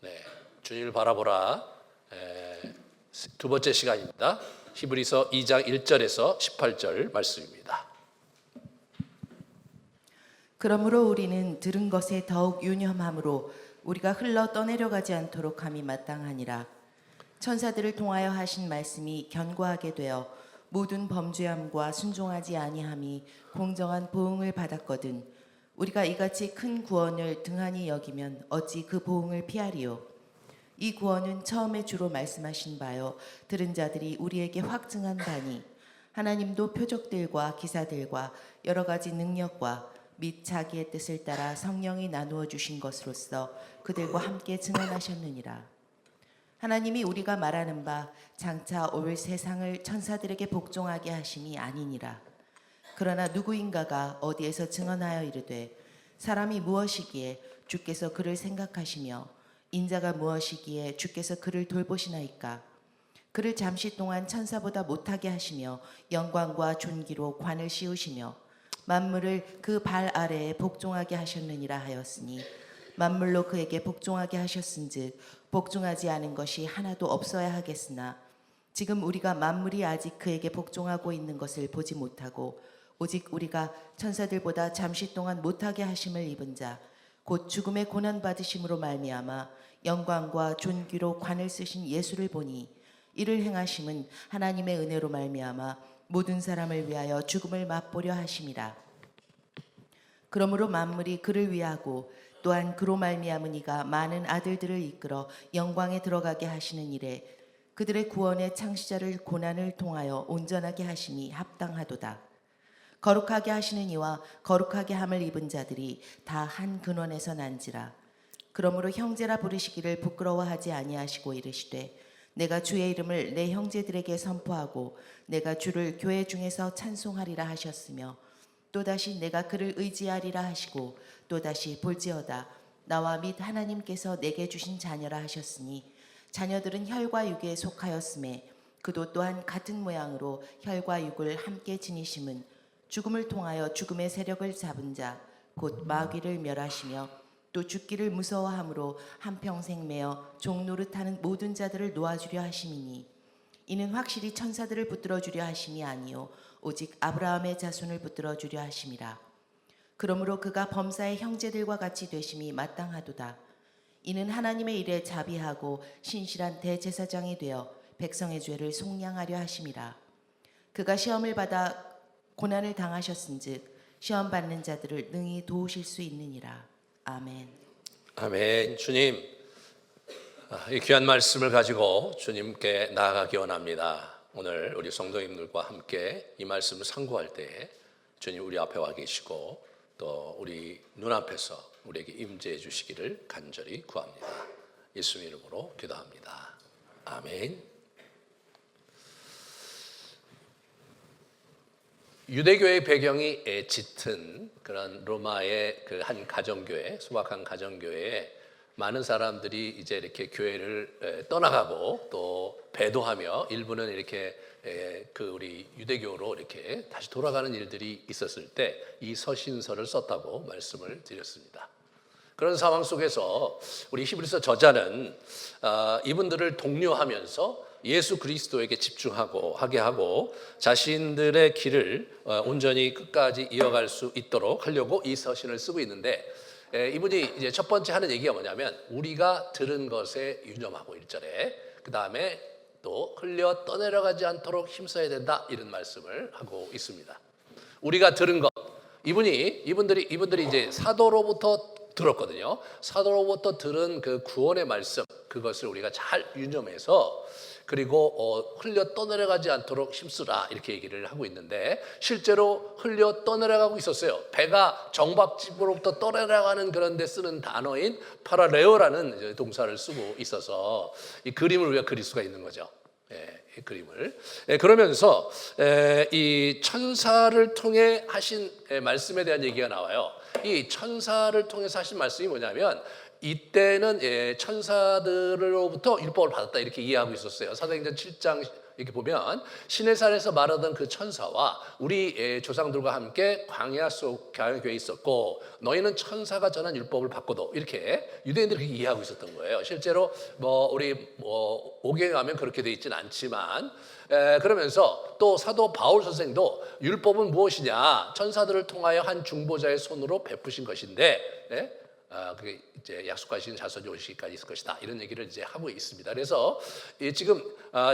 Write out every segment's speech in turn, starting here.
네, 주님을 바라보라. 두 번째 시간입니다. 히브리서 2장 1절에서 18절 말씀입니다. 그러므로 우리는 들은 것에 더욱 유념함으로 우리가 흘러 떠내려가지 않도록 함이 마땅하니라. 천사들을 통하여 하신 말씀이 견고하게 되어 모든 범죄함과 순종하지 아니함이 공정한 보응을 받았거든 우리가 이같이 큰 구원을 등한히 여기면 어찌 그 보응을 피하리요. 이 구원은 처음에 주로 말씀하신 바요 들은 자들이 우리에게 확증한 바니 하나님도 표적들과 기사들과 여러 가지 능력과 및 자기의 뜻을 따라 성령이 나누어 주신 것으로서 그들과 함께 증언하셨느니라. 하나님이 우리가 말하는 바 장차 올 세상을 천사들에게 복종하게 하심이 아니니라. 그러나 누구인가가 어디에서 증언하여 이르되 사람이 무엇이기에 주께서 그를 생각하시며 인자가 무엇이기에 주께서 그를 돌보시나이까. 그를 잠시 동안 천사보다 못하게 하시며 영광과 존귀로 관을 씌우시며 만물을 그 발 아래에 복종하게 하셨느니라 하였으니 만물로 그에게 복종하게 하셨은즉 복종하지 않은 것이 하나도 없어야 하겠으나 지금 우리가 만물이 아직 그에게 복종하고 있는 것을 보지 못하고 오직 우리가 천사들보다 잠시 동안 못하게 하심을 입은 자 곧 죽음의 고난 받으심으로 말미암아 영광과 존귀로 관을 쓰신 예수를 보니 이를 행하심은 하나님의 은혜로 말미암아 모든 사람을 위하여 죽음을 맛보려 하심이라. 그러므로 만물이 그를 위하고 또한 그로 말미암으니가 많은 아들들을 이끌어 영광에 들어가게 하시는 일에 그들의 구원의 창시자를 고난을 통하여 온전하게 하심이 합당하도다. 거룩하게 하시는 이와 거룩하게 함을 입은 자들이 다 한 근원에서 난지라. 그러므로 형제라 부르시기를 부끄러워하지 아니하시고 이르시되 내가 주의 이름을 내 형제들에게 선포하고 내가 주를 교회 중에서 찬송하리라 하셨으며 또다시 내가 그를 의지하리라 하시고 또다시 볼지어다 나와 및 하나님께서 내게 주신 자녀라 하셨으니 자녀들은 혈과 육에 속하였음에 그도 또한 같은 모양으로 혈과 육을 함께 지니심은 죽음을 통하여 죽음의 세력을 잡은 자 곧 마귀를 멸하시며 또 죽기를 무서워함으로 한평생 매어 종 노릇하는 모든 자들을 놓아주려 하심이니 이는 확실히 천사들을 붙들어 주려 하심이 아니요 오직 아브라함의 자손을 붙들어 주려 하심이라. 그러므로 그가 범사의 형제들과 같이 되심이 마땅하도다. 이는 하나님의 일에 자비하고 신실한 대제사장이 되어 백성의 죄를 속량하려 하심이라. 그가 시험을 받아 고난을 당하셨은즉 시험 받는 자들을 능히 도우실 수 있느니라. 아멘. 아멘. 주님, 이 귀한 말씀을 가지고 주님께 나아가기 원합니다. 오늘 우리 성도님들과 함께 이 말씀을 상고할 때 주님 우리 앞에 와 계시고 또 우리 눈앞에서 우리에게 임재해 주시기를 간절히 구합니다. 예수님 이름으로 기도합니다. 아멘. 유대교의 배경이 짙은 그런 로마의 그 한 가정교회, 소박한 가정교회에 많은 사람들이 이제 이렇게 교회를 떠나가고 또 배도하며 일부는 이렇게 그 우리 유대교로 이렇게 다시 돌아가는 일들이 있었을 때 이 서신서를 썼다고 말씀을 드렸습니다. 그런 상황 속에서 우리 히브리서 저자는 이분들을 독려하면서 예수 그리스도에게 집중하고 하게 하고 자신들의 길을 온전히 끝까지 이어갈 수 있도록 하려고 이 서신을 쓰고 있는데 이분이 이제 첫 번째 하는 얘기가 뭐냐면 우리가 들은 것에 유념하고 1절에 그 다음에 또 흘려 떠내려가지 않도록 힘써야 된다 이런 말씀을 하고 있습니다. 우리가 들은 것 이분들이 이제 사도로부터 들었거든요. 사도로부터 들은 그 구원의 말씀 그것을 우리가 잘 유념해서 그리고 흘려 떠내려가지 않도록 힘쓰라 이렇게 얘기를 하고 있는데 실제로 흘려 떠내려가고 있었어요. 배가 정박집으로부터 떠내려가는 그런 데 쓰는 단어인 파라레오라는 동사를 쓰고 있어서 이 그림을 우리가 그릴 수가 있는 거죠. 이 그림을 그러면서 이 천사를 통해 하신 말씀에 대한 얘기가 나와요. 이 천사를 통해서 하신 말씀이 뭐냐면 이때는 천사들로부터 율법을 받았다 이렇게 이해하고 있었어요. 사도행전 7장 이렇게 보면 시내산에서 말하던 그 천사와 우리 조상들과 함께 광야 교회에 있었고 너희는 천사가 전한 율법을 바꿔도 이렇게 유대인들이 그렇게 이해하고 있었던 거예요. 실제로 우리 오경에 가면 그렇게 돼 있지는 않지만 그러면서 또 사도 바울 선생도 율법은 무엇이냐? 천사들을 통하여 한 중보자의 손으로 베푸신 것인데 그게 이제 약속하신 자손이 오시기까지 있을 것이다. 이런 얘기를 이제 하고 있습니다. 그래서 지금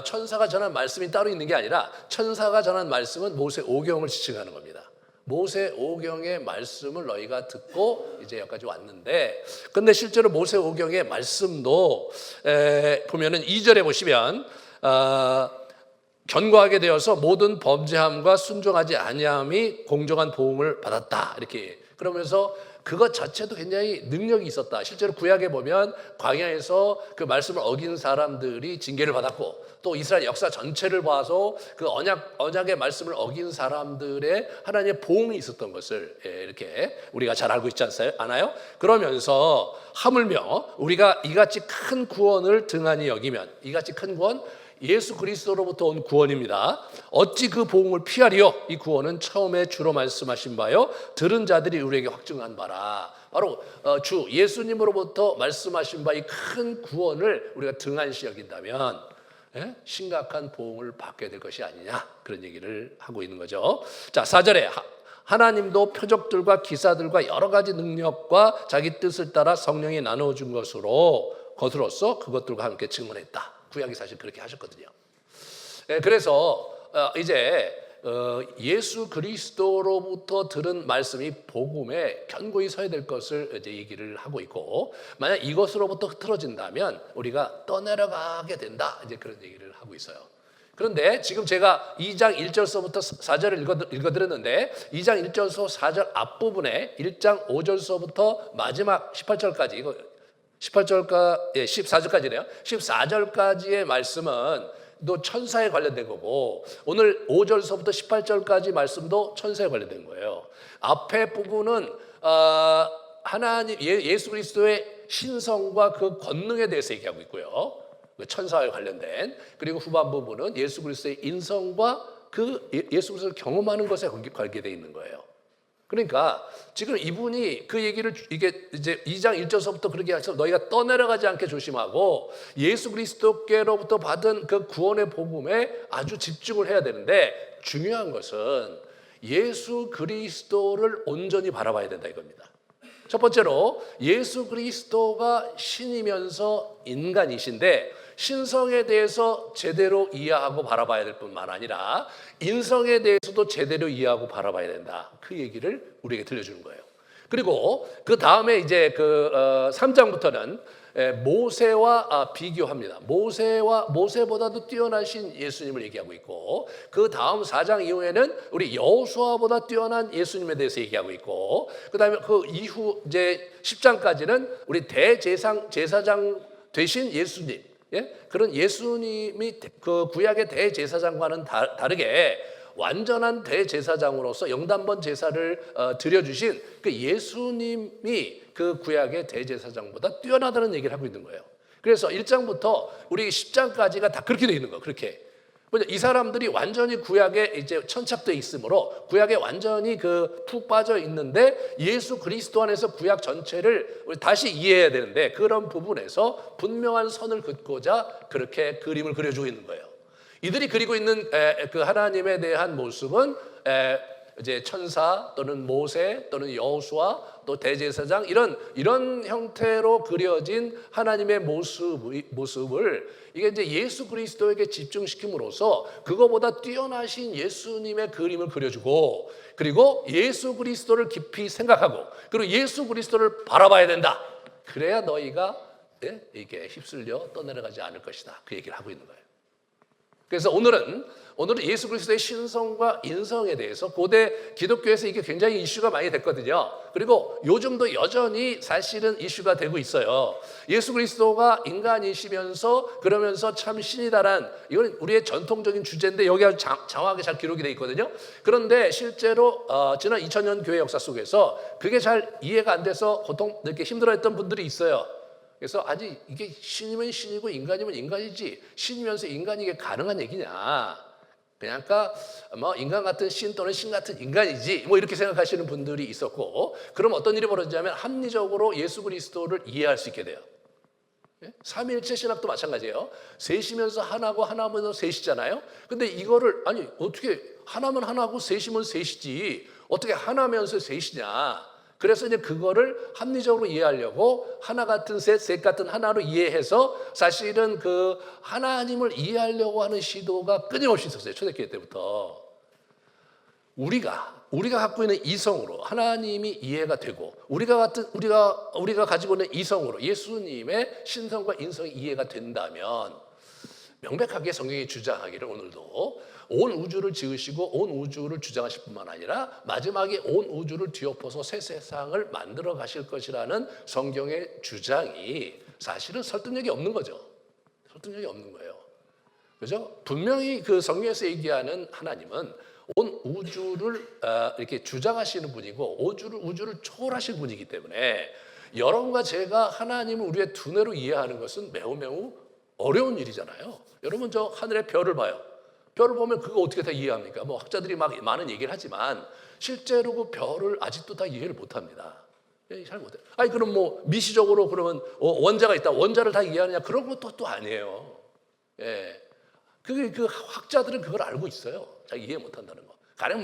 천사가 전한 말씀이 따로 있는 게 아니라 천사가 전한 말씀은 모세 오경을 지칭하는 겁니다. 모세 오경의 말씀을 너희가 듣고 이제 여기까지 왔는데, 근데 실제로 모세 오경의 말씀도 보면은 2절에 보시면 견고하게 되어서 모든 범죄함과 순종하지 아니함이 공정한 보응을 받았다. 이렇게 그러면서 그것 자체도 굉장히 능력이 있었다. 실제로 구약에 보면 광야에서 그 말씀을 어긴 사람들이 징계를 받았고 또 이스라엘 역사 전체를 봐서 그 언약의 말씀을 어긴 사람들의 하나님의 보응이 있었던 것을 이렇게 우리가 잘 알고 있지 않아요? 그러면서 하물며 우리가 이같이 큰 구원을 등한히 여기면 이같이 큰 구원 예수 그리스도로부터 온 구원입니다. 어찌 그 보응을 피하리요? 이 구원은 처음에 주로 말씀하신 바요 들은 자들이 우리에게 확증한 바라. 바로 주 예수님으로부터 말씀하신 바 이 큰 구원을 우리가 등한시 여긴다면 심각한 보응을 받게 될 것이 아니냐, 그런 얘기를 하고 있는 거죠. 자, 4절에 하나님도 표적들과 기사들과 여러 가지 능력과 자기 뜻을 따라 성령이 나눠준 것으로서 그것들과 함께 증언했다. 구약이 사실 그렇게 하셨거든요. 그래서 이제 예수 그리스도로부터 들은 말씀이 복음에 견고히 서야 될 것을 이제 얘기를 하고 있고, 만약 이것으로부터 흐트러진다면 우리가 떠내려가게 된다, 이제 그런 얘기를 하고 있어요. 그런데 지금 제가 2장 1절서부터 4절을 읽어드렸는데 2장 1절서 4절 앞부분에 1장 5절서부터 마지막 18절까지 이거 14절까지네요. 14절까지의 말씀은 또 천사에 관련된 거고 오늘 5절서부터 18절까지 말씀도 천사에 관련된 거예요. 앞에 부분은 하나님 예수 그리스도의 신성과 그 권능에 대해서 얘기하고 있고요. 천사에 관련된. 그리고 후반 부분은 예수 그리스도의 인성과 그 예수 그리스도를 경험하는 것에 관계되어 있는 거예요. 그러니까 지금 이분이 그 얘기를 이게 이제 2장 1절서부터 그렇게 해서 너희가 떠내려가지 않게 조심하고 예수 그리스도께로부터 받은 그 구원의 복음에 아주 집중을 해야 되는데 중요한 것은 예수 그리스도를 온전히 바라봐야 된다 이겁니다. 첫 번째로 예수 그리스도가 신이면서 인간이신데 신성에 대해서 제대로 이해하고 바라봐야 될 뿐만 아니라 인성에 대해서도 제대로 이해하고 바라봐야 된다. 그 얘기를 우리에게 들려주는 거예요. 그리고 그 다음에 이제 3장부터는 모세와 비교합니다. 모세보다도 뛰어나신 예수님을 얘기하고 있고, 그 다음 4장 이후에는 우리 여호수아보다 뛰어난 예수님에 대해서 얘기하고 있고, 그 다음에 그 이후 이제 10장까지는 우리 제사장 되신 예수님, 그런 예수님이 그 구약의 대제사장과는 다르게 완전한 대제사장으로서 영단번 제사를 드려주신 그 예수님이 그 구약의 대제사장보다 뛰어나다는 얘기를 하고 있는 거예요. 그래서 1장부터 우리 10장까지가 다 그렇게 되어 있는 거예요. 그렇게. 이 사람들이 완전히 구약에 이제 천착되어 있으므로 구약에 완전히 푹 빠져 있는데 예수 그리스도 안에서 구약 전체를 우리 다시 이해해야 되는데 그런 부분에서 분명한 선을 긋고자 그렇게 그림을 그려주고 있는 거예요. 이들이 그리고 있는 그 하나님에 대한 모습은 이제 천사 또는 모세 또는 여호수아 또 대제사장 이런 형태로 그려진 하나님의 모습을 이게 이제 예수 그리스도에게 집중시킴으로써 그거보다 뛰어나신 예수님의 그림을 그려주고, 그리고 예수 그리스도를 깊이 생각하고 그리고 예수 그리스도를 바라봐야 된다. 그래야 너희가 이게 휩쓸려 떠내려가지 않을 것이다. 그 얘기를 하고 있는 거예요. 그래서 오늘은 예수 그리스도의 신성과 인성에 대해서 고대 기독교에서 이게 굉장히 이슈가 많이 됐거든요. 그리고 요즘도 여전히 사실은 이슈가 되고 있어요. 예수 그리스도가 인간이시면서 그러면서 참 신이다란, 이건 우리의 전통적인 주제인데 여기 아주 장황하게 잘 기록이 되어 있거든요. 그런데 실제로 지난 2000년 교회 역사 속에서 그게 잘 이해가 안 돼서 보통 이렇게 힘들어했던 분들이 있어요. 그래서 아직 이게 신이면 신이고 인간이면 인간이지 신이면서 인간이 이게 가능한 얘기냐? 그러니까 뭐 인간 같은 신 또는 신 같은 인간이지 뭐 이렇게 생각하시는 분들이 있었고, 그럼 어떤 일이 벌어지냐면 합리적으로 예수 그리스도를 이해할 수 있게 돼요. 예? 삼위일체 신학도 마찬가지예요. 셋이면서 하나고 하나면서 셋이잖아요. 근데 이거를 아니 어떻게 하나면 하나고 셋이면 셋이지 어떻게 하나면서 셋이냐? 그래서 이제 그거를 합리적으로 이해하려고 하나 같은 셋, 셋 같은 하나로 이해해서 사실은 그 하나님을 이해하려고 하는 시도가 끊임없이 있었어요. 초대교회 때부터. 우리가 갖고 있는 이성으로 하나님이 이해가 되고 우리가 가지고 있는 이성으로 예수님의 신성과 인성이 이해가 된다면 명백하게 성경이 주장하기를 오늘도 온 우주를 지으시고 온 우주를 주장하실 뿐만 아니라 마지막에 온 우주를 뒤엎어서 새 세상을 만들어 가실 것이라는 성경의 주장이 사실은 설득력이 없는 거죠. 설득력이 없는 거예요. 그죠? 분명히 그 성경에서 얘기하는 하나님은 온 우주를 이렇게 주장하시는 분이고 우주를 초월하실 분이기 때문에 여러분과 제가 하나님을 우리의 두뇌로 이해하는 것은 매우 어려운 일이잖아요. 여러분 저 하늘의 별을 봐요. 별을 보면 그거 어떻게 다 이해합니까? 뭐 학자들이 막 많은 얘기를 하지만 실제로 그 별을 아직도 다 이해를 못합니다. 잘 못해요. 아니 그럼 뭐 미시적으로 그러면 원자가 있다. 원자를 다 이해하느냐? 그런 것도 또 아니에요. 예. 그게 그 학자들은 그걸 알고 있어요. 잘 이해 못한다는 거. 가령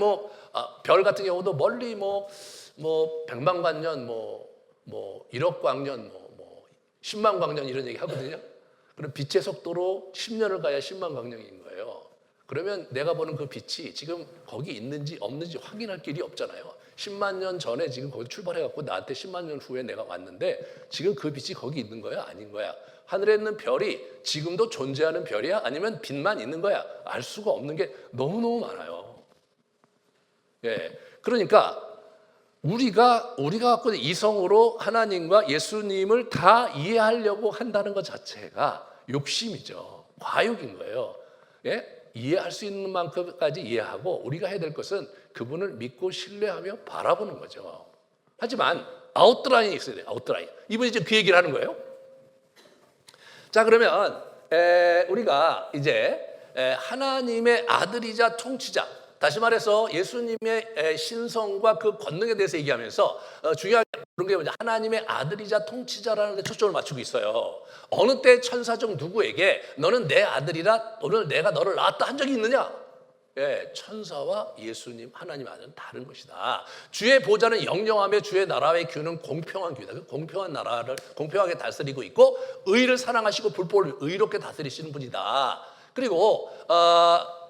별 같은 경우도 멀리 뭐 100만 광년, 뭐 1억 광년, 10만 광년 이런 얘기 하거든요. 그럼 빛의 속도로 10년을 가야 10만 광년인 거예요. 그러면 내가 보는 그 빛이 지금 거기 있는지 없는지 확인할 길이 없잖아요. 10만 년 전에 지금 거기 출발해갖고 나한테 10만 년 후에 내가 왔는데 지금 그 빛이 거기 있는 거야? 아닌 거야? 하늘에 있는 별이 지금도 존재하는 별이야? 아니면 빛만 있는 거야? 알 수가 없는 게 너무너무 많아요. 예. 그러니까 우리가 갖고 있는 이성으로 하나님과 예수님을 다 이해하려고 한다는 것 자체가 욕심이죠. 과욕인 거예요. 예? 이해할 수 있는 만큼까지 이해하고 우리가 해야 될 것은 그분을 믿고 신뢰하며 바라보는 거죠. 하지만 아웃라인이 있어야 돼요. 아웃라인. 이분이 이제 그 얘기를 하는 거예요. 자, 그러면 우리가 이제 하나님의 아들이자 통치자, 다시 말해서 예수님의 신성과 그 권능에 대해서 얘기하면서 중요한 게 뭐냐, 하나님의 아들이자 통치자라는 데 초점을 맞추고 있어요. 어느 때 천사적 누구에게 너는 내 아들이라 오늘 내가 너를 낳았다 한 적이 있느냐? 예, 천사와 예수님 하나님 아들은 다른 것이다. 주의 보좌는 영영하며 주의 나라의 규는 공평한 규다. 공평한 나라를 공평하게 다스리고 있고 의를 사랑하시고 불법을 의롭게 다스리시는 분이다. 그리고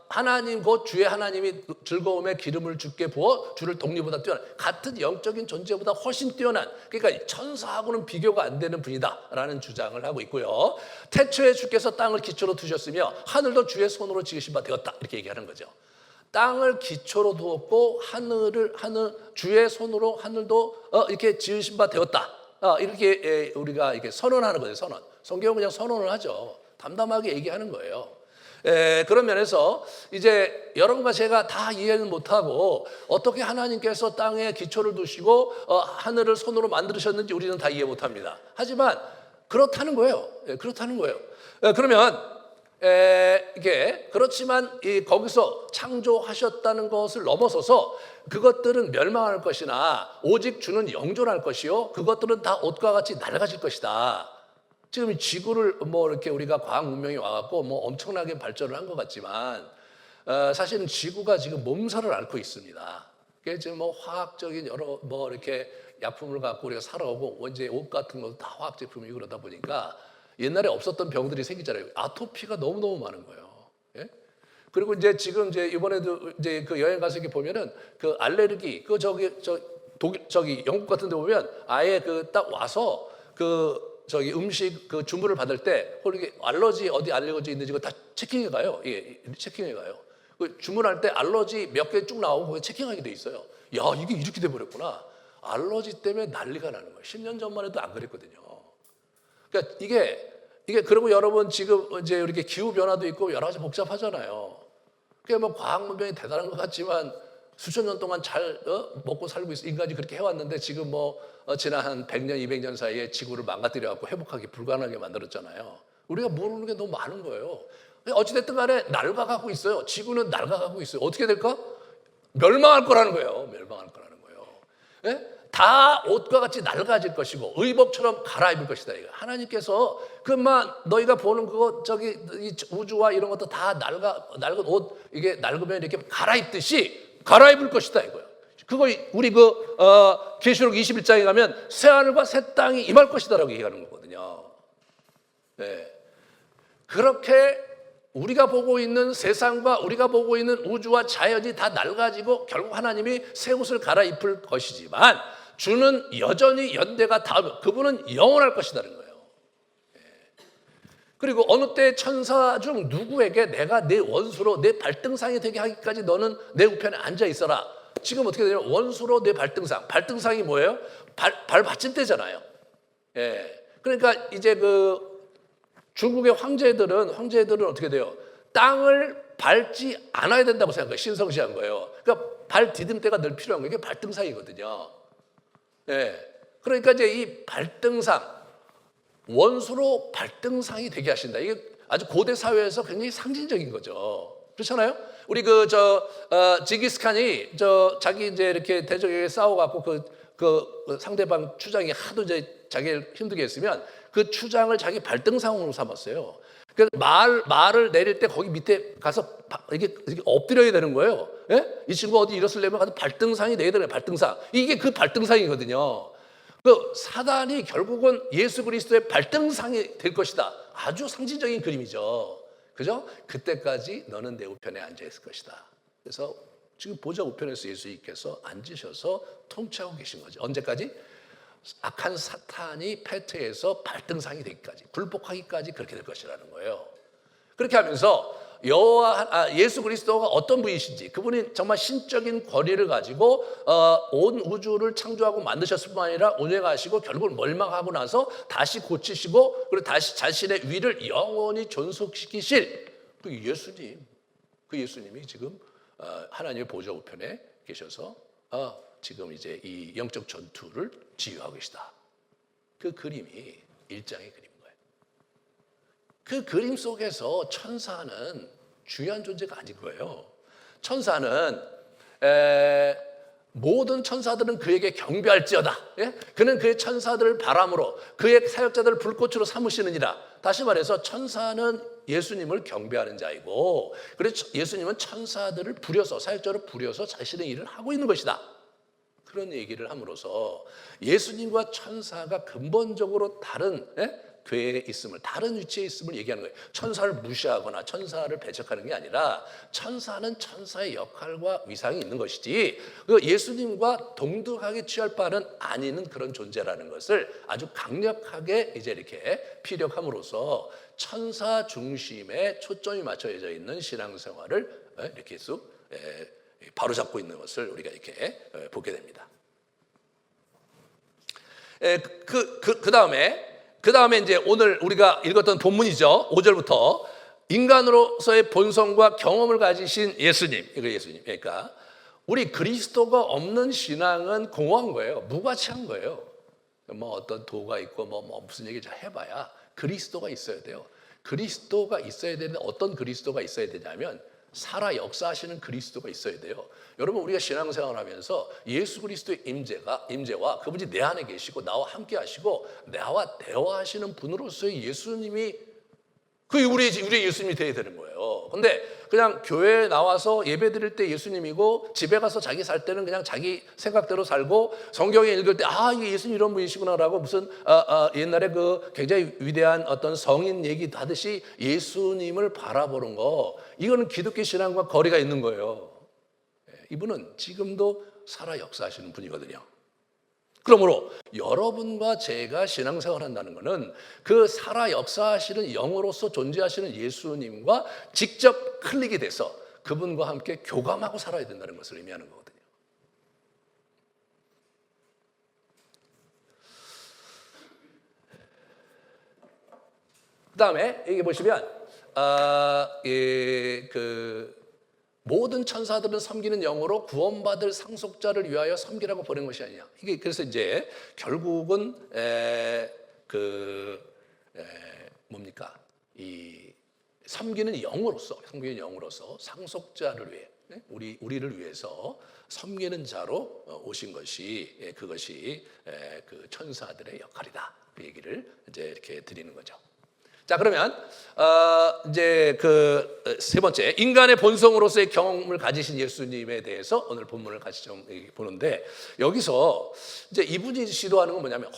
하나님 곧 주의 하나님이 즐거움에 기름을 주께 부어 주를 독리보다 뛰어난 같은 영적인 존재보다 훨씬 뛰어난, 그러니까 천사하고는 비교가 안 되는 분이다라는 주장을 하고 있고요. 태초에 주께서 땅을 기초로 두셨으며 하늘도 주의 손으로 지으신 바 되었다 이렇게 얘기하는 거죠. 땅을 기초로 두었고 주의 손으로 하늘도 이렇게 지으신 바 되었다. 이렇게 우리가 이렇게 선언하는 거죠. 선언. 성경은 그냥 선언을 하죠. 담담하게 얘기하는 거예요. 그런 면에서 이제 여러분과 제가 다 이해는 못하고 어떻게 하나님께서 땅에 기초를 두시고 하늘을 손으로 만드셨는지 우리는 다 이해 못합니다. 하지만 그렇다는 거예요. 그렇다는 거예요. 그러면 이게 그렇지만 거기서 창조하셨다는 것을 넘어서서 그것들은 멸망할 것이나 오직 주는 영존할 것이요 그것들은 다 옷과 같이 낡아질 것이다. 지금 지구를 이렇게 우리가 과학 문명이 와갖고 엄청나게 발전을 한 것 같지만 사실은 지구가 지금 몸살을 앓고 있습니다. 그게 지금 화학적인 여러 이렇게 약품을 갖고 우리가 살아오고 이제 옷 같은 것도 다 화학 제품이고 그러다 보니까 옛날에 없었던 병들이 생기잖아요. 아토피가 너무너무 많은 거예요. 예? 그리고 이제 지금 이번에도 이제 그 여행 가서 이렇게 보면은 그 알레르기 독일 영국 같은 데 보면 아예 딱 와서 음식 주문을 받을 때 이렇게 알러지 어디 알레르기 있는지 그거 다 체킹해 가요. 예, 체킹해 가요. 주문할 때 알러지 몇 개 쭉 나오고 거기 체킹하게 돼 있어요. 야, 이게 이렇게 돼 버렸구나. 알러지 때문에 난리가 나는 거예요. 10년 전만 해도 안 그랬거든요. 그러니까 이게 그리고 여러분 지금 이제 이렇게 기후 변화도 있고 여러 가지 복잡하잖아요. 그게 과학 문명이 대단한 것 같지만 수천 년 동안 잘 먹고 살고 있어. 인간이 그렇게 해왔는데 지금 지난 한 100년, 200년 사이에 지구를 망가뜨려갖고 회복하기 불가능하게 만들었잖아요. 우리가 모르는 게 너무 많은 거예요. 어찌됐든 간에 낡아가고 있어요. 지구는 낡아가고 있어요. 어떻게 될까? 멸망할 거라는 거예요. 멸망할 거라는 거예요. 예? 다 옷과 같이 낡아질 것이고 의복처럼 갈아입을 것이다. 이거. 하나님께서 그만 너희가 보는 그거 저기 이 우주와 이런 것도 다 낡은 옷 이게 낡으면 이렇게 갈아입듯이 갈아입을 것이다 이거예요. 그거 우리 계시록 21장에 가면 새 하늘과 새 땅이 임할 것이다라고 얘기하는 거거든요. 네. 그렇게 우리가 보고 있는 세상과 우리가 보고 있는 우주와 자연이 다 낡아지고 결국 하나님이 새 옷을 갈아입을 것이지만 주는 여전히 연대가 닿으며 그분은 영원할 것이라는 거예요. 그리고 어느 때 천사 중 누구에게 내가 내 원수로 내 발등상이 되게 하기까지 너는 내 우편에 앉아 있어라. 지금 어떻게 되냐면 원수로 내 발등상. 발등상이 뭐예요? 발 받침대잖아요. 예. 그러니까 이제 중국의 황제들은 어떻게 돼요? 땅을 밟지 않아야 된다고 생각해요. 신성시한 거예요. 그러니까 발 디딤대가 늘 필요한 거예요. 이게 발등상이거든요. 예. 그러니까 이제 이 발등상, 원수로 발등상이 되게 하신다. 이게 아주 고대 사회에서 굉장히 상징적인 거죠. 그렇잖아요? 우리 징기스칸이 자기 이제 이렇게 대적에게 싸워갖고 그 상대방 추장이 하도 이제 자기를 힘들게 했으면 그 추장을 자기 발등상으로 삼았어요. 그 말을 내릴 때 거기 밑에 가서 이렇게 엎드려야 되는 거예요. 예? 이 친구 어디 일었으려면 가서 발등상이 내야 되는 발등상. 이게 그 발등상이거든요. 그 사단이 결국은 예수 그리스도의 발등상이 될 것이다. 아주 상징적인 그림이죠. 그죠? 그때까지 너는 내 우편에 앉아 있을 것이다. 그래서 지금 보좌 우편에서 예수님께서 앉으셔서 통치하고 계신 거죠. 언제까지? 악한 사탄이 패퇴해서 발등상이 되기까지, 굴복하기까지 그렇게 될 것이라는 거예요. 그렇게 하면서 예수 그리스도가 어떤 분이신지, 그분이 정말 신적인 권위를 가지고 온 우주를 창조하고 만드셨을 뿐만 아니라 운행하시고 결국 멸망하고 나서 다시 고치시고 그리고 다시 자신의 위를 영원히 존속시키실 그 예수님이 지금 하나님의 보좌 우편에 계셔서 지금 이제 이 영적 전투를 지휘하고 계시다. 그 그림이 일장의 그림인 거예요. 그 그림 속에서 천사는 중요한 존재가 아닌 거예요. 천사는 모든 천사들은 그에게 경배할지어다. 예? 그는 그의 천사들을 바람으로 그의 사역자들을 불꽃으로 삼으시느니라. 다시 말해서 천사는 예수님을 경배하는 자이고 그래서 예수님은 천사들을 부려서 사역자를 부려서 자신의 일을 하고 있는 것이다. 그런 얘기를 함으로써 예수님과 천사가 근본적으로 다른 궤에 있음을, 다른 위치에 있음을 얘기하는 거예요. 천사를 무시하거나 천사를 배척하는 게 아니라 천사는 천사의 역할과 위상이 있는 것이지 예수님과 동등하게 취할 바는 아닌 그런 존재라는 것을 아주 강력하게 이제 이렇게 피력함으로써 천사 중심에 초점이 맞춰져 있는 신앙생활을 이렇게 쑥 바로잡고 있는 것을 우리가 이렇게 보게 됩니다. 그 다음에 이제 오늘 우리가 읽었던 본문이죠. 5절부터 인간으로서의 본성과 경험을 가지신 예수님, 이거 예수님. 그러니까 우리 그리스도가 없는 신앙은 공허한 거예요. 무가치한 거예요. 어떤 도가 있고 무슨 얘기 잘 해봐야 그리스도가 있어야 돼요. 그리스도가 있어야 되는데 어떤 그리스도가 있어야 되냐면 살아 역사하시는 그리스도가 있어야 돼요. 여러분 우리가 신앙생활을 하면서 예수 그리스도의 임재와 그분이 내 안에 계시고 나와 함께 하시고 나와 대화하시는 분으로서의 예수님이 우리의 예수님이 되어야 되는 거예요. 근데 그냥 교회에 나와서 예배 드릴 때 예수님이고 집에 가서 자기 살 때는 그냥 자기 생각대로 살고 성경에 읽을 때 이게 예수님 이런 분이시구나라고 무슨 옛날에 굉장히 위대한 어떤 성인 얘기 하듯이 예수님을 바라보는 거, 이거는 기독교 신앙과 거리가 있는 거예요. 이분은 지금도 살아 역사하시는 분이거든요. 그러므로 여러분과 제가 신앙생활 한다는 것은 그 살아 역사하시는 영으로서 존재하시는 예수님과 직접 클릭이 돼서 그분과 함께 교감하고 살아야 된다는 것을 의미하는 거거든요. 그 다음에 여기 보시면 모든 천사들은 섬기는 영으로 구원받을 상속자를 위하여 섬기라고 보낸 것이 아니냐. 이게 그래서 이제 결국은 뭡니까? 이 섬기는 영으로서 상속자를 위해 우리를 위해서 섬기는 자로 오신 것이 그것이 그 천사들의 역할이다. 그 얘기를 이제 이렇게 드리는 거죠. 자, 그러면 이제 그 세 번째, 인간의 본성으로서의 경험을 가지신 예수님에 대해서 오늘 본문을 같이 좀 보는데, 여기서 이제 이분이 시도하는 건 뭐냐면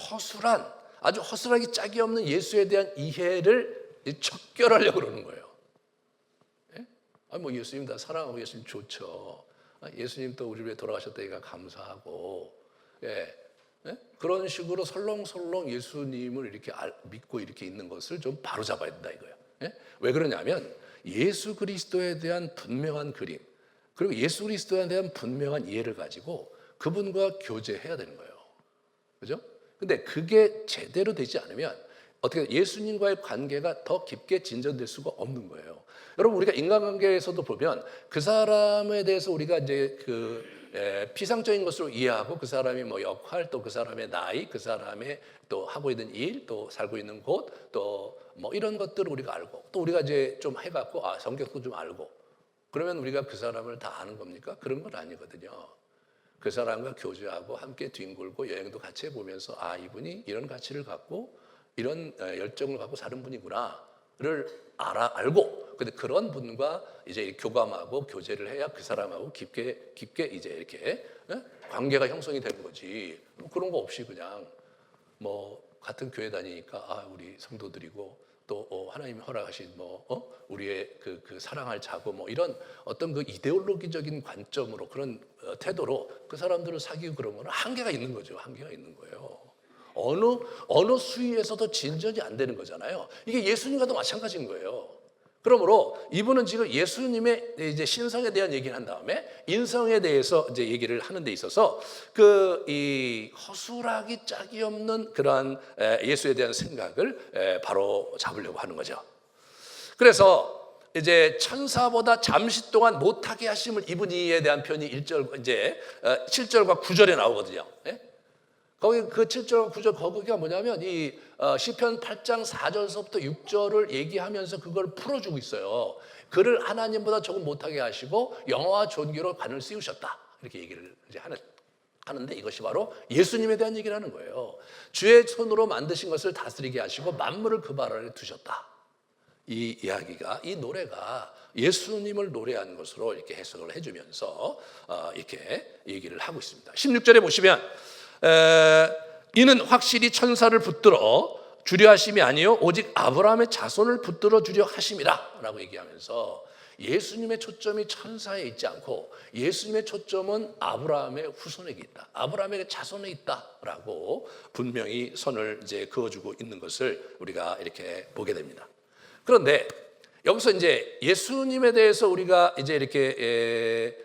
아주 허술하기 짝이 없는 예수에 대한 이해를 척결하려고 그러는 거예요. 예? 뭐 예수님 다 사랑하고 예수님 좋죠. 예수님 또 우리 위해 돌아가셨다니까 감사하고, 예. 예? 그런 식으로 설렁설렁 예수님을 이렇게 믿고 이렇게 있는 것을 좀 바로잡아야 된다 이거예요. 예? 왜 그러냐면 예수 그리스도에 대한 분명한 그림, 그리고 예수 그리스도에 대한 분명한 이해를 가지고 그분과 교제해야 되는 거예요. 그죠? 근데 그게 제대로 되지 않으면 어떻게 예수님과의 관계가 더 깊게 진전될 수가 없는 거예요. 여러분, 우리가 인간관계에서도 보면 그 사람에 대해서 우리가 이제 피상적인 것으로 이해하고 그 사람의 뭐 역할, 또 그 사람의 나이, 그 사람의 또 하고 있는 일, 또 살고 있는 곳, 또 뭐 이런 것들을 우리가 알고, 또 우리가 이제 좀 해갖고 성격도 좀 알고, 그러면 우리가 그 사람을 다 아는 겁니까? 그런 건 아니거든요. 그 사람과 교제하고 함께 뒹굴고 여행도 같이 해보면서 이분이 이런 가치를 갖고 이런 열정을 갖고 사는 분이구나를 알고, 근데 그런 분과 이제 교감하고 교제를 해야 그 사람하고 깊게 이제 이렇게 관계가 형성이 되는 거지. 그런 거 없이 그냥 뭐 같은 교회 다니니까 우리 성도들이고 또 하나님이 허락하신 우리의 그 사랑할 자고 뭐 이런 어떤 그 이데올로기적인 관점으로 그런 태도로 그 사람들을 사귀고 그런 거는 한계가 있는 거죠. 한계가 있는 거예요. 어느 수위에서도 진전이 안 되는 거잖아요. 이게 예수님과도 마찬가지인 거예요. 그러므로 이분은 지금 예수님의 이제 신성에 대한 얘기를 한 다음에 인성에 대해서 이제 얘기를 하는 데 있어서 이 허술하기 짝이 없는 그러한 예수에 대한 생각을 바로 잡으려고 하는 거죠. 그래서 이제 천사보다 잠시 동안 못하게 하심을 입은 이에 대한 표현이 7절과 9절에 나오거든요. 거기 그 7절, 9절 거기가 뭐냐면 이 시편 8장 4절서부터 6절을 얘기하면서 그걸 풀어주고 있어요. 그를 하나님보다 조금 못하게 하시고 영화와 존귀로 관을 씌우셨다. 이렇게 얘기를 이제 하는데 이것이 바로 예수님에 대한 얘기를 하는 거예요. 주의 손으로 만드신 것을 다스리게 하시고 만물을 그 발 아래 두셨다. 이 이야기가, 이 노래가 예수님을 노래한 것으로 이렇게 해석을 해주면서 이렇게 얘기를 하고 있습니다. 16절에 보시면 이는 확실히 천사를 붙들어 주려 하심이 아니요 오직 아브라함의 자손을 붙들어 주려 하심이라 라고 얘기하면서 예수님의 초점이 천사에 있지 않고 예수님의 초점은 아브라함의 후손에게 있다, 아브라함의 자손에 있다라고 분명히 선을 이제 그어주고 있는 것을 우리가 이렇게 보게 됩니다. 그런데 여기서 이제 예수님에 대해서 우리가 이제 이렇게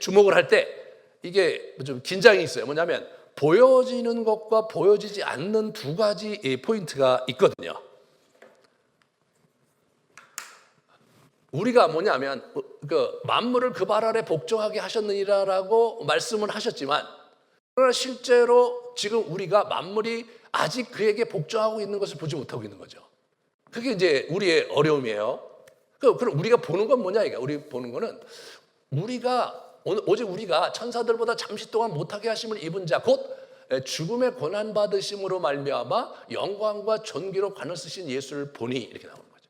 주목을 할 때 이게 좀 긴장이 있어요. 뭐냐면 보여지는 것과 보여지지 않는 두 가지 포인트가 있거든요. 우리가 뭐냐면 만물을 그 발 아래 복종하게 하셨느니라라고 말씀을 하셨지만, 그러나 실제로 지금 우리가 만물이 아직 그에게 복종하고 있는 것을 보지 못하고 있는 거죠. 그게 이제 우리의 어려움이에요. 그럼 우리가 보는 건 뭐냐 이게? 우리 보는 거는 오직 우리가 천사들보다 잠시 동안 못하게 하심을 입은 자 곧 죽음의 고난 받으심으로 말미암아 영광과 존귀로 관을 쓰신 예수를 보니 이렇게 나오는 거죠.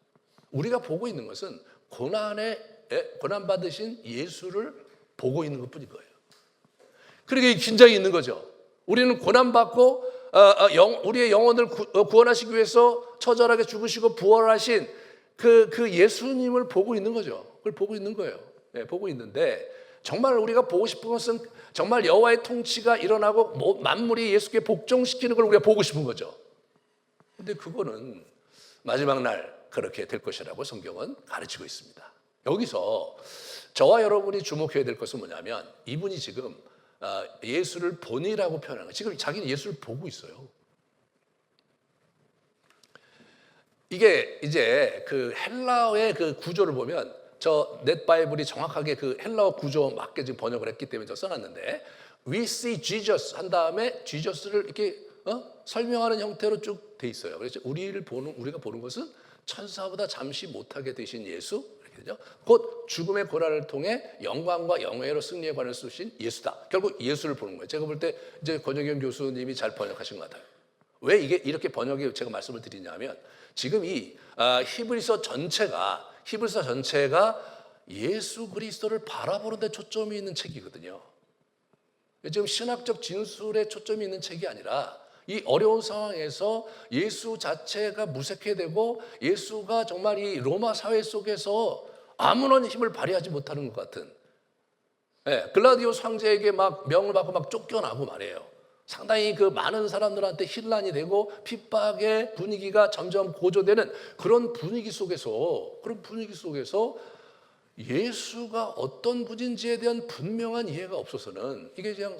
우리가 보고 있는 것은 고난 받으신 예수를 보고 있는 것뿐인 거예요. 그러니까 긴장이 있는 거죠. 우리는 고난 받고 우리의 영혼을 구원하시기 위해서 처절하게 죽으시고 부활하신 그 예수님을 보고 있는 거죠. 그걸 보고 있는 거예요. 보고 있는데 정말 우리가 보고 싶은 것은 정말 여호와의 통치가 일어나고 만물이 예수께 복종시키는 걸 우리가 보고 싶은 거죠. 근데 그거는 마지막 날 그렇게 될 것이라고 성경은 가르치고 있습니다. 여기서 저와 여러분이 주목해야 될 것은 뭐냐면 이분이 지금 예수를 보니라고 표현하는 거예요. 지금 자기는 예수를 보고 있어요. 이게 이제 그 헬라어의 그 구조를 보면 저 넷바이블이 정확하게 그 헬라어 구조 맞게 지금 번역을 했기 때문에 저 써놨는데 We see Jesus 한 다음에 Jesus를 이렇게 설명하는 형태로 쭉 돼 있어요. 그래서 우리가 보는 것은 천사보다 잠시 못하게 되신 예수, 이렇게죠. 곧 죽음의 고난을 통해 영광과 영예로 승리에 관을 쓰신 예수다. 결국 예수를 보는 거예요. 제가 볼 때 이제 권영경 교수님이 잘 번역하신 것 같아요. 왜 이게 이렇게 번역이 제가 말씀을 드리냐면 지금 이 히브리서 전체가 예수 그리스도를 바라보는 데 초점이 있는 책이거든요. 지금 신학적 진술에 초점이 있는 책이 아니라 이 어려운 상황에서 예수 자체가 무색해되고 예수가 정말 이 로마 사회 속에서 아무런 힘을 발휘하지 못하는 것 같은, 글라디오스 황제에게 막 명을 받고 막 쫓겨나고 말이에요. 상당히 그 많은 사람들한테 혼란이 되고 핍박의 분위기가 점점 고조되는 그런 분위기 속에서 예수가 어떤 분인지에 대한 분명한 이해가 없어서는 이게 그냥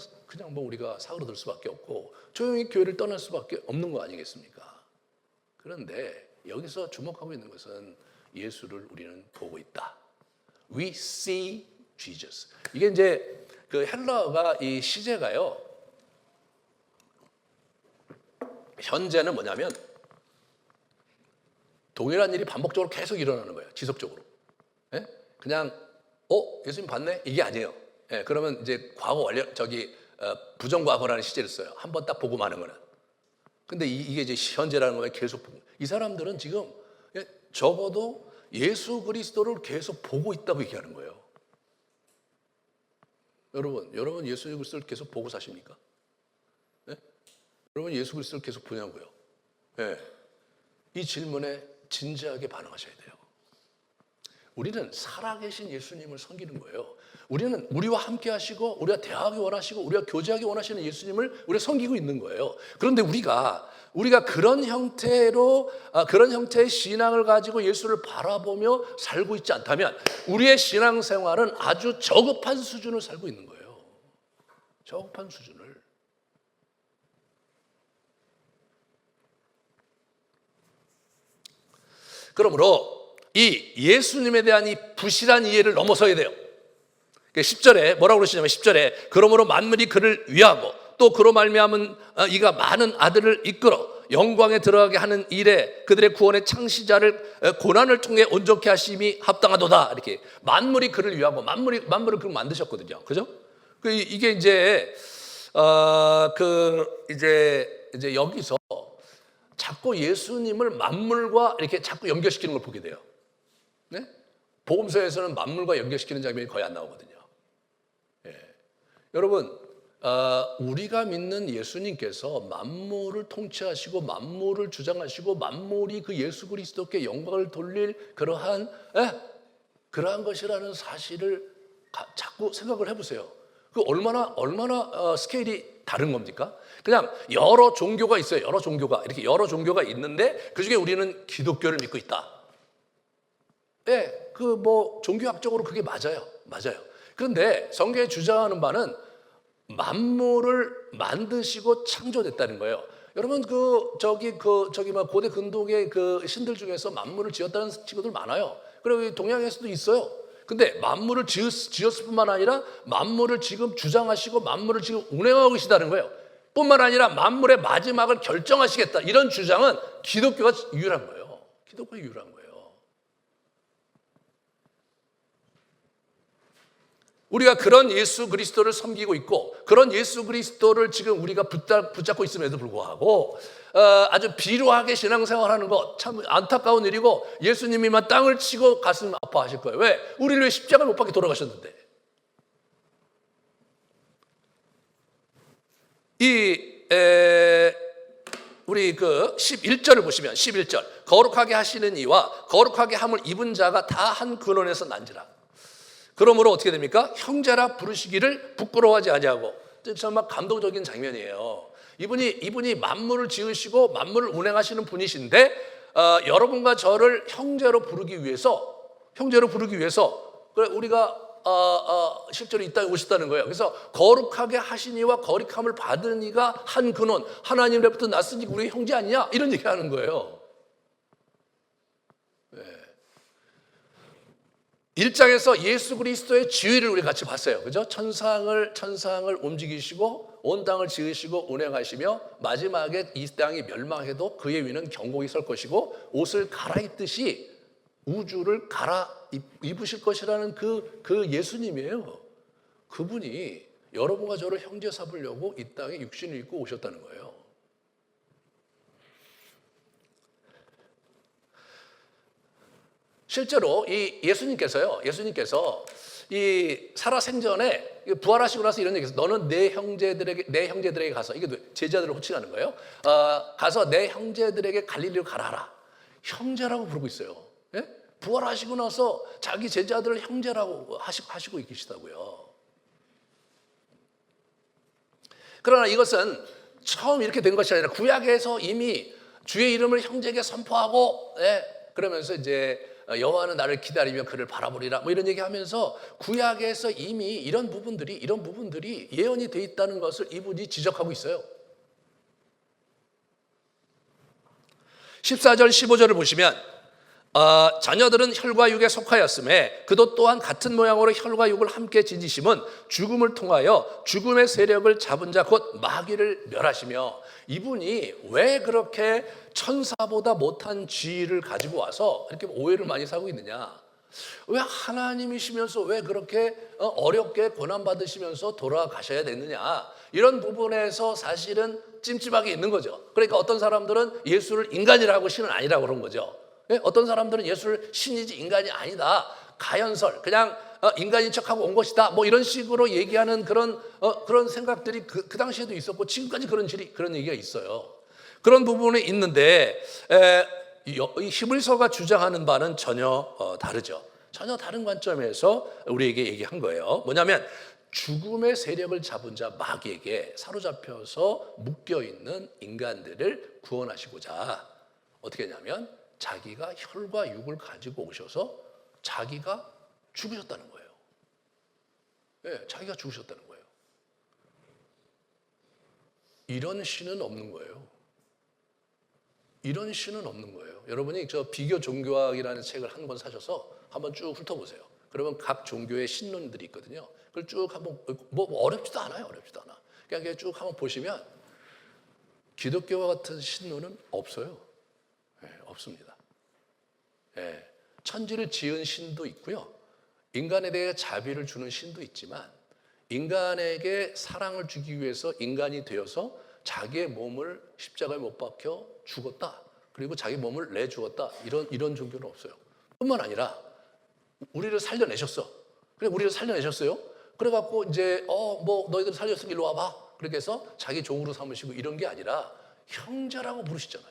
뭐 우리가 사고를 들 수밖에 없고 조용히 교회를 떠날 수밖에 없는 거 아니겠습니까? 그런데 여기서 주목하고 있는 것은 예수를 우리는 보고 있다. We see Jesus. 이게 이제 그 헬라어가 이 시제가요. 현재는 뭐냐면 동일한 일이 반복적으로 계속 일어나는 거예요. 지속적으로. 그냥 예수님 봤네? 이게 아니에요. 그러면 이제 과거 부정과거라는 시제를 써요. 한번 딱 보고 마는 거는. 근데 이게 이제 현재라는 거에 계속 보고. 이 사람들은 지금 적어도 예수 그리스도를 계속 보고 있다고 얘기하는 거예요. 여러분 예수 그리스도를 계속 보고 사십니까? 여러분 예수 그리스도를 계속 보냐고요? 이 질문에 진지하게 반응하셔야 돼요. 우리는 살아계신 예수님을 섬기는 거예요. 우리는 우리와 함께 하시고 우리가 대화하기 원하시고 우리가 교제하기 원하시는 예수님을 우리가 섬기고 있는 거예요. 그런데 우리가 그런 형태의 신앙을 가지고 예수를 바라보며 살고 있지 않다면 우리의 신앙생활은 아주 저급한 수준을 살고 있는 거예요. 저급한 수준을. 그러므로 이 예수님에 대한 이 부실한 이해를 넘어서야 돼요. 10절에 뭐라고 그러시냐면 10절에 그러므로 만물이 그를 위하고 또 그로 말미암은 이가 많은 아들을 이끌어 영광에 들어가게 하는 일에 그들의 구원의 창시자를 고난을 통해 온전케 하심이 합당하도다. 이렇게 만물이 그를 위하고 만물을 그렇게 만드셨거든요. 그죠? 이게 이제 이제 여기서 자꾸 예수님을 만물과 이렇게 자꾸 연결시키는 걸 보게 돼요. 네? 복음서에서는 만물과 연결시키는 장면이 거의 안 나오거든요. 여러분, 우리가 믿는 예수님께서 만물을 통치하시고 만물을 주장하시고 만물이 그 예수 그리스도께 영광을 돌릴 그러한 것이라는 사실을 자꾸 생각을 해보세요. 그 얼마나 스케일이 다른 겁니까? 그냥 여러 종교가 있어요. 여러 종교가 있는데 그 중에 우리는 기독교를 믿고 있다. 종교학적으로 그게 맞아요. 그런데 성경에 주장하는 바는 만물을 만드시고 창조됐다는 거예요. 여러분 고대 근동의 그 신들 중에서 만물을 지었다는 친구들 많아요. 그리고 동양에서도 있어요. 근데 만물을 지었을 뿐만 아니라 만물을 지금 주장하시고 만물을 지금 운행하고 계시다는 거예요. 뿐만 아니라 만물의 마지막을 결정하시겠다. 이런 주장은 기독교가 유일한 거예요. 우리가 그런 예수 그리스도를 섬기고 있고 그런 예수 그리스도를 지금 우리가 붙잡고 있음에도 불구하고 아주 비루하게 신앙생활하는 것 참 안타까운 일이고 예수님이만 땅을 치고 가슴 아파하실 거예요. 왜? 우리를 위해 십자가를 못 박혀 돌아가셨는데. 우리 11절을 보시면 11절 거룩하게 하시는 이와 거룩하게 함을 입은 자가 다 한 근원에서 난지라. 그러므로 어떻게 됩니까? 형제라 부르시기를 부끄러워하지 아니하고. 정말 감동적인 장면이에요. 이분이 만물을 지으시고 만물을 운행하시는 분이신데 여러분과 저를 형제로 부르기 위해서 우리가 실제로 이 땅에 오셨다는 거예요. 그래서 거룩하게 하시니와 거룩함을 받은 이가 한 근원, 하나님으로부터 났으니 우리 형제 아니냐? 이런 얘기하는 거예요. 1장에서 예수 그리스도의 지위를 우리 같이 봤어요. 그죠? 천상을 움직이시고 온 땅을 지으시고 운행하시며 마지막에 이 땅이 멸망해도 그의 위는 경고히 설 것이고 옷을 갈아입듯이 우주를 갈아입으실 것이라는 그 예수님이에요. 그분이 여러분과 저를 형제 삼으려고 이 땅에 육신을 입고 오셨다는 거예요. 실제로 이 예수님께서 이 살아생전에 부활하시고 나서 이런 얘기했어요. 너는 내 형제들에게 가서, 이게 제자들을 호칭하는 거예요. 가서 내 형제들에게 갈릴리로 가라라. 형제라고 부르고 있어요. 예? 부활하시고 나서 자기 제자들을 형제라고 하시고 계시다고요. 그러나 이것은 처음 이렇게 된 것이 아니라 구약에서 이미 주의 이름을 형제에게 선포하고, 그러면서 이제 여호와는 나를 기다리며 그를 바라보리라 뭐 이런 얘기하면서 구약에서 이미 이런 부분들이 예언이 돼 있다는 것을 이분이 지적하고 있어요. 14절 15절을 보시면 자녀들은 혈과 육에 속하였음에 그도 또한 같은 모양으로 혈과 육을 함께 지니심은 죽음을 통하여 죽음의 세력을 잡은 자 곧 마귀를 멸하시며, 이분이 왜 그렇게 천사보다 못한 지위를 가지고 와서 이렇게 오해를 많이 사고 있느냐, 왜 하나님이시면서 왜 그렇게 어렵게 고난받으시면서 돌아가셔야 됐느냐, 이런 부분에서 사실은 찜찜하게 있는 거죠. 그러니까 어떤 사람들은 예수를 인간이라고 신은 아니라고 그런 거죠. 어떤 사람들은 예수를 신이지 인간이 아니다, 가연설, 그냥 인간인 척하고 온 것이다, 뭐 이런 식으로 얘기하는 그런 생각들이 그 당시에도 있었고 지금까지 그런 얘기가 있어요. 그런 부분이 있는데 이 히브리서가 주장하는 바는 전혀 다르죠. 전혀 다른 관점에서 우리에게 얘기한 거예요. 뭐냐면 죽음의 세력을 잡은 자 마귀에게 사로잡혀서 묶여있는 인간들을 구원하시고자 어떻게 했냐면 자기가 혈과 육을 가지고 오셔서 자기가 죽으셨다는 거예요. 자기가 죽으셨다는 거예요. 이런 신은 없는 거예요. 이런 신은 없는 거예요. 여러분이 저 비교 종교학이라는 책을 한 권 사셔서 한번 쭉 훑어보세요. 그러면 각 종교의 신론들이 있거든요. 그걸 쭉 한번 뭐 어렵지도 않아요. 그냥 쭉 한번 보시면 기독교와 같은 신론은 없어요. 없습니다. 천지를 지은 신도 있고요. 인간에 대해 자비를 주는 신도 있지만 인간에게 사랑을 주기 위해서 인간이 되어서 자기의 몸을 십자가에 못 박혀 죽었다. 그리고 자기 몸을 내주었다. 이런 종교는 없어요. 뿐만 아니라 우리를 살려내셨어. 그래 우리를 살려내셨어요. 그래갖고 이제 뭐 너희들 살렸으니 일로 와봐. 그렇게 해서 자기 종으로 삼으시고 이런 게 아니라 형제라고 부르시잖아요.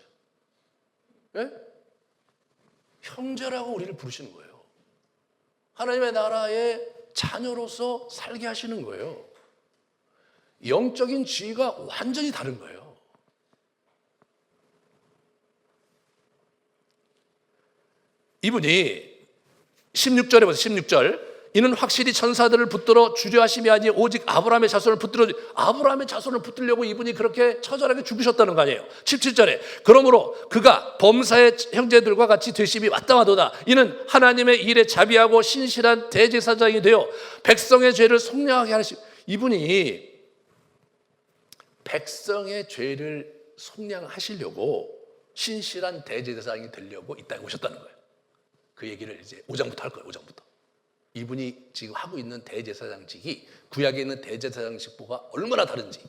형제라고 우리를 부르시는 거예요. 하나님의 나라의 자녀로서 살게 하시는 거예요. 영적인 지위가 완전히 다른 거예요. 이분이 16절에 보세요. 16절. 이는 확실히 천사들을 붙들어 주려 하심이 아니 오직 아브라함의 자손을 붙들려고 이분이 그렇게 처절하게 죽으셨다는 거 아니에요. 17절에 그러므로 그가 범사의 형제들과 같이 되심이 마땅하도다. 이는 하나님의 일에 자비하고 신실한 대제사장이 되어 백성의 죄를 속량하게 하시. 이분이 백성의 죄를 속량하시려고 신실한 대제사장이 되려고 이 땅에 오셨다는 거예요. 그 얘기를 이제 5장부터 할 거예요. 5장부터. 이분이 지금 하고 있는 대제사장직이 구약에 있는 대제사장직보가 얼마나 다른지.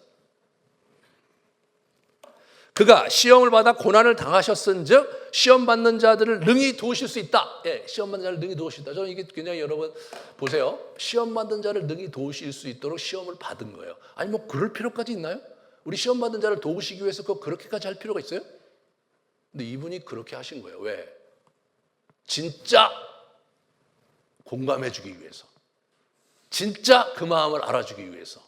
그가 시험을 받아 고난을 당하셨은즉 시험 받는 자들을 능히 도우실 수 있다. 시험 받는 자를 능히 도우실 수 있다. 저는 이게 굉장히 여러분 보세요. 시험 받는 자를 능히 도우실 수 있도록 시험을 받은 거예요. 아니 뭐 그럴 필요까지 있나요? 우리 시험 받는 자를 도우시기 위해서 그렇게까지 할 필요가 있어요? 근데 이분이 그렇게 하신 거예요. 왜? 진짜 공감해 주기 위해서, 진짜 그 마음을 알아주기 위해서,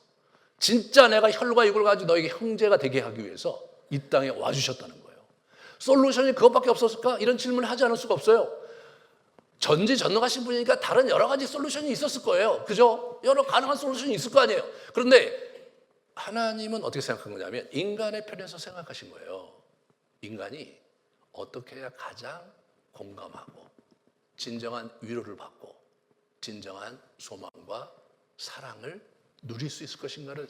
진짜 내가 혈과 육을 가지고 너에게 형제가 되게 하기 위해서 이 땅에 와주셨다는 거예요. 솔루션이 그것밖에 없었을까? 이런 질문을 하지 않을 수가 없어요. 전지전능하신 분이니까 다른 여러 가지 솔루션이 있었을 거예요. 그죠? 여러 가능한 솔루션이 있을 거 아니에요. 그런데 하나님은 어떻게 생각한 거냐면 인간의 편에서 생각하신 거예요. 인간이 어떻게 해야 가장 공감하고 진정한 위로를 받고 진정한 소망과 사랑을 누릴 수 있을 것인가를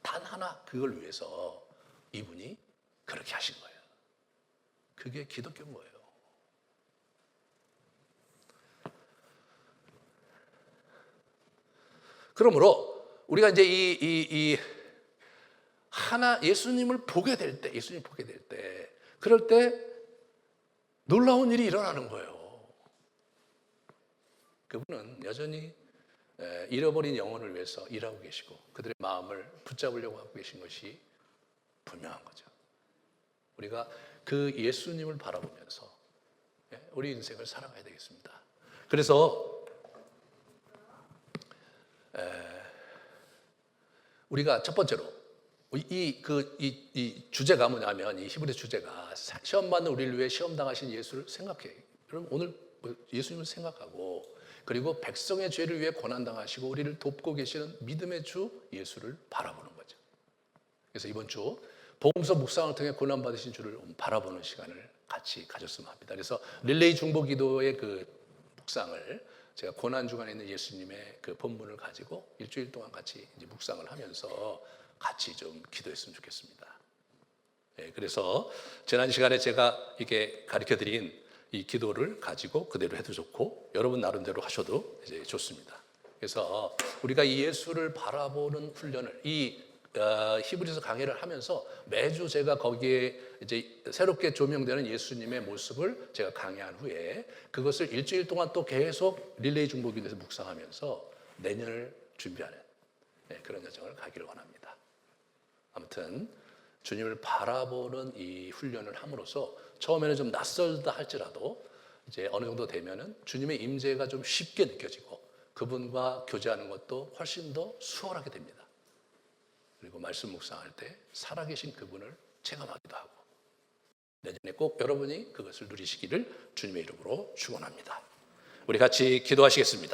단 하나 그걸 위해서 이분이 그렇게 하신 거예요. 그게 기독교인 거예요. 그러므로 우리가 이제 이 하나 예수님을 보게 될 때, 그럴 때 놀라운 일이 일어나는 거예요. 그분은 여전히 잃어버린 영혼을 위해서 일하고 계시고 그들의 마음을 붙잡으려고 하고 계신 것이 분명한 거죠. 우리가 그 예수님을 바라보면서 우리 인생을 살아가야 되겠습니다. 그래서 우리가 첫 번째로 이 주제가 뭐냐면 이 히브리 주제가 시험 받는 우리를 위해 시험 당하신 예수를 생각해. 그럼 오늘 예수님을 생각하고 그리고 백성의 죄를 위해 고난 당하시고 우리를 돕고 계시는 믿음의 주 예수를 바라보는 거죠. 그래서 이번 주 복음서 묵상을 통해 고난 받으신 주를 바라보는 시간을 같이 가졌으면 합니다. 그래서 릴레이 중보기도의 그 묵상을 제가 고난 주간에 있는 예수님의 그 본문을 가지고 일주일 동안 같이 이제 묵상을 하면서 같이 좀 기도했으면 좋겠습니다. 그래서 지난 시간에 제가 이렇게 가르쳐드린 이 기도를 가지고 그대로 해도 좋고 여러분 나름대로 하셔도 이제 좋습니다. 그래서 우리가 이 예수를 바라보는 훈련을 히브리서 강의를 하면서 매주 제가 거기에 이제 새롭게 조명되는 예수님의 모습을 제가 강의한 후에 그것을 일주일 동안 또 계속 릴레이 중보기도에서 묵상하면서 내년을 준비하는 그런 여정을 가기를 원합니다. 아무튼 주님을 바라보는 이 훈련을 함으로써 처음에는 좀 낯설다 할지라도 이제 어느 정도 되면은 주님의 임재가 좀 쉽게 느껴지고 그분과 교제하는 것도 훨씬 더 수월하게 됩니다. 그리고 말씀 묵상할 때 살아계신 그분을 체감하기도 하고 내년에 꼭 여러분이 그것을 누리시기를 주님의 이름으로 축원합니다. 우리 같이 기도하시겠습니다.